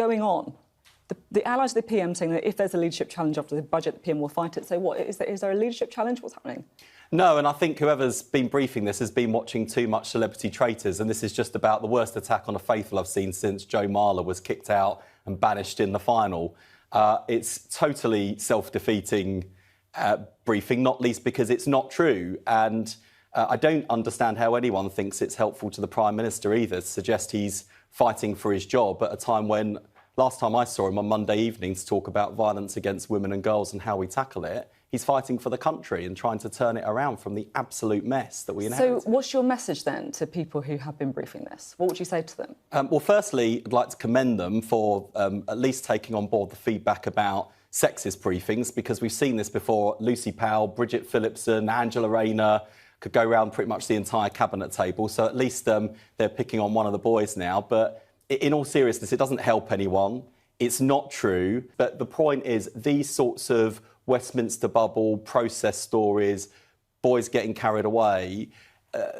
going on? The allies of the PM saying that if there's a leadership challenge after the budget, the PM will fight it. So what, is there a leadership challenge? What's happening? No, and I think whoever's been briefing this has been watching too much Celebrity Traitors, and this is just about the worst attack on a faithful I've seen since Joe Marler was kicked out and banished in the final. It's totally self-defeating briefing, not least because it's not true. And I don't understand how anyone thinks it's helpful to the Prime Minister either to suggest he's fighting for his job at a time when, last time I saw him on Monday evening to talk about violence against women and girls and how we tackle it, he's fighting for the country and trying to turn it around from the absolute mess that we inherited. So what's your message then to people who have been briefing this? What would you say to them? Well, firstly, I'd like to commend them for at least taking on board the feedback about sexist briefings, because we've seen this before. Lucy Powell, Bridget Phillipson, Angela Rayner could go around pretty much the entire cabinet table. So at least they're picking on one of the boys now. But in all seriousness, it doesn't help anyone. It's not true. But the point is, these sorts of Westminster bubble process stories, boys getting carried away,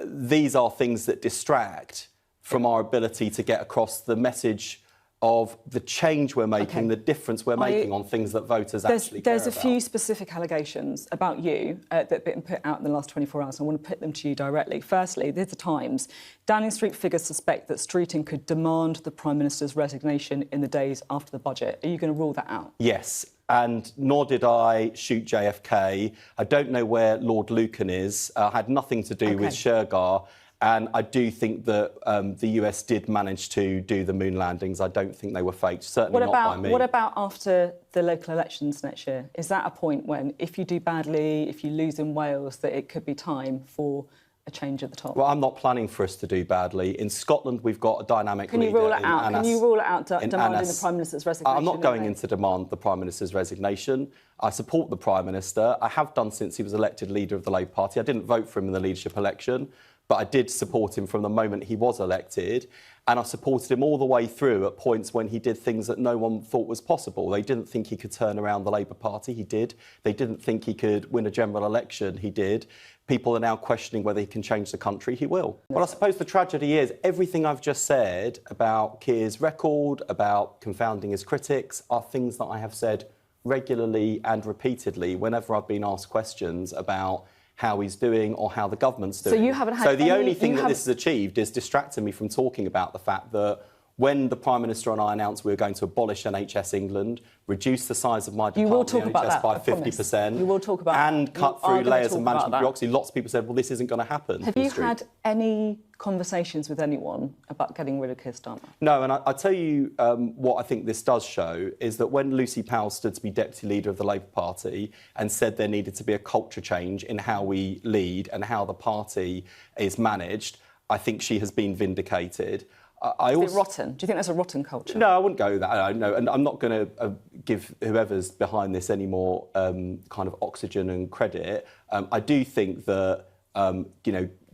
these are things that distract from our ability to get across the message of the change we're making, the difference we're making on things that voters actually care about. There's a few specific allegations about you that have been put out in the last 24 hours. I want to put them to you directly. Firstly, there's the Times. Downing Street figures suspect that Streeting could demand the Prime Minister's resignation in the days after the budget. Are you going to rule that out? Yes. And nor did I shoot JFK. I don't know where Lord Lucan is. Had nothing to do with Shergar. And I do think that the US did manage to do the moon landings. I don't think they were faked, certainly not by me. What about after the local elections next year? Is that a point when, if you do badly, if you lose in Wales, that it could be time for a change at the top? Well, I'm not planning for us to do badly. In Scotland, we've got a dynamic leader. Can you rule it out? Can you rule it out demanding the Prime Minister's resignation? I'm not going in to demand the Prime Minister's resignation. I support the Prime Minister. I have done since he was elected leader of the Labour Party. I didn't vote for him in the leadership election, but I did support him from the moment he was elected, and I supported him all the way through at points when he did things that no one thought was possible. They didn't think he could turn around the Labour Party. He did. They didn't think he could win a general election. He did. People are now questioning whether he can change the country. He will. But I suppose the tragedy is everything I've just said about Keir's record, about confounding his critics, are things that I have said regularly and repeatedly whenever I've been asked questions about how he's doing or how the government's doing. So you haven't had the only thing that this has achieved is distracting me from talking about the fact that when the Prime Minister and I announced we were going to abolish NHS England, reduce the size of my department, the NHS, by 50%, you will talk about and cut through layers of management bureaucracy, lots of people said, well, this isn't going to happen. Have you had any conversations with anyone about getting rid of Keir Starmer? No, and I tell you what I think this does show is that when Lucy Powell stood to be Deputy Leader of the Labour Party and said there needed to be a culture change in how we lead and how the party is managed, I think she has been vindicated. Is it rotten? Do you think that's a rotten culture? No, I wouldn't go that. No, and I'm not going to give whoever's behind this any more kind of oxygen and credit. I do think that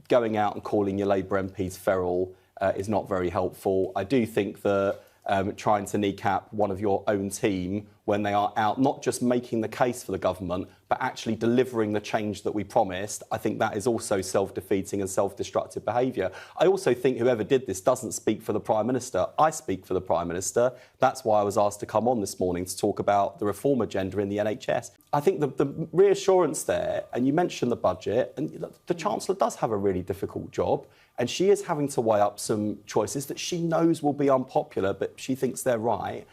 going out and calling your Labour MPs feral is not very helpful. I do think that trying to kneecap one of your own team when they are out, not just making the case for the government, but actually delivering the change that we promised, I think that is also self-defeating and self-destructive behaviour. I also think whoever did this doesn't speak for the Prime Minister. I speak for the Prime Minister. That's why I was asked to come on this morning to talk about the reform agenda in the NHS. I think the reassurance there, and you mentioned the budget, and the Chancellor does have a really difficult job, and she is having to weigh up some choices that she knows will be unpopular, but she thinks they're right.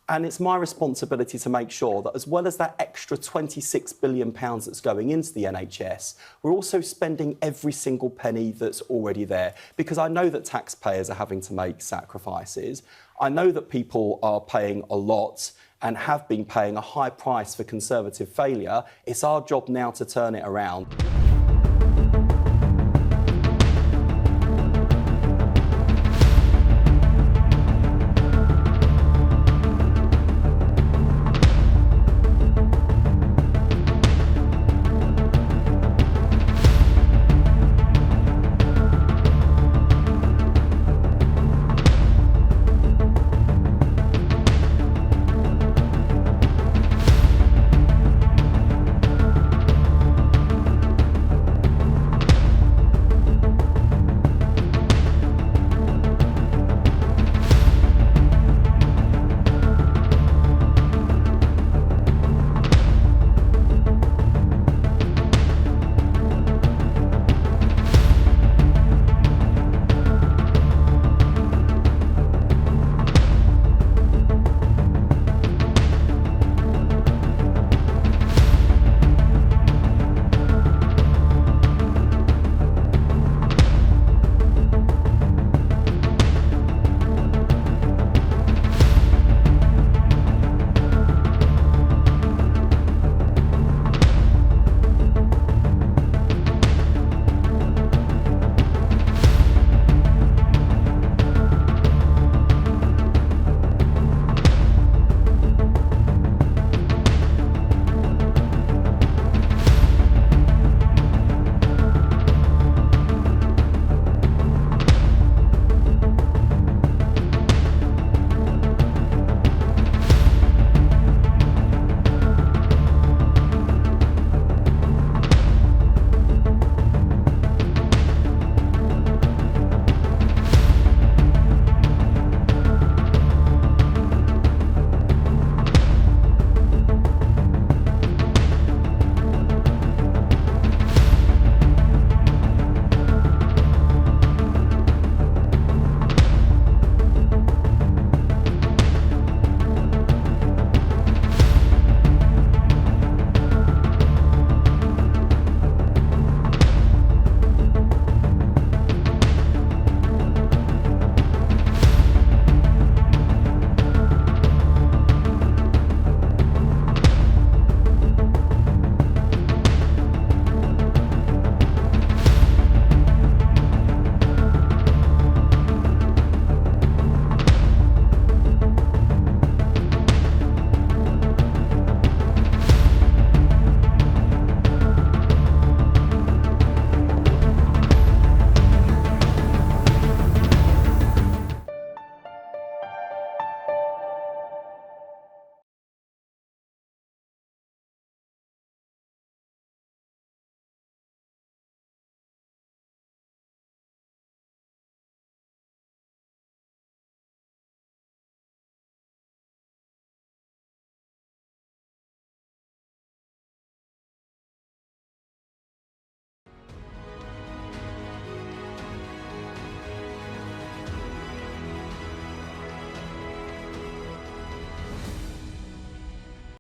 And it's my responsibility to make sure that as well as that extra £26 billion that's going into the NHS, we're also spending every single penny that's already there. Because I know that taxpayers are having to make sacrifices. I know that people are paying a lot and have been paying a high price for Conservative failure. It's our job now to turn it around.